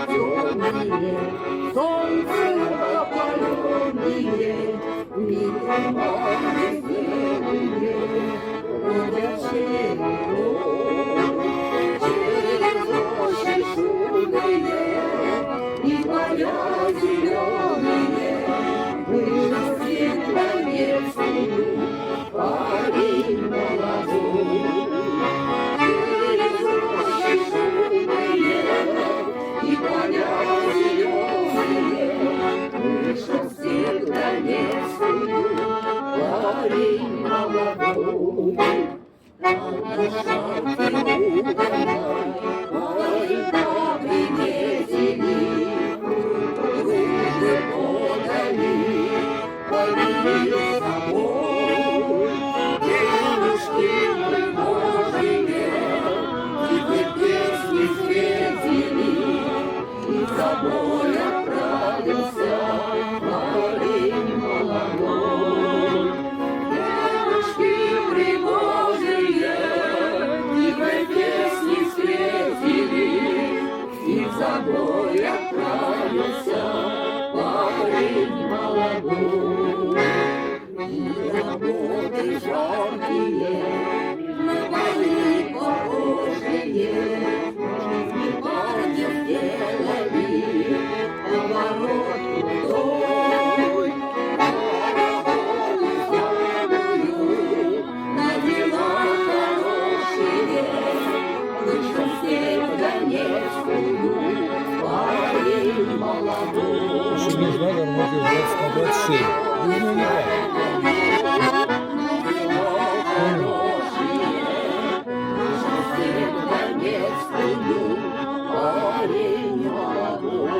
темные, солнце опаленные, мимо море белые, удачей через рощи шумные и поля зеленые, вышли на местную, парень молодой. Через рощи шумные и поля зеленые, вышел всегда местную, парень молодой. На шапке угольной, ой, на приметили, кружи подали, повели с собой. Девушки пригожие, тихой песни встретили, и с собой отправился парень молодой. Девушки пригожие, тихой песни встретили, и в забой отправился парень молодой. И работы жаркие, на полы похожие, жизни парня сделали поворот крутой. Работу сделаю, на дела хорошие, вышел всех донецкую, парень молодой. Что нужна норматив 20 на 27. Парень молодой.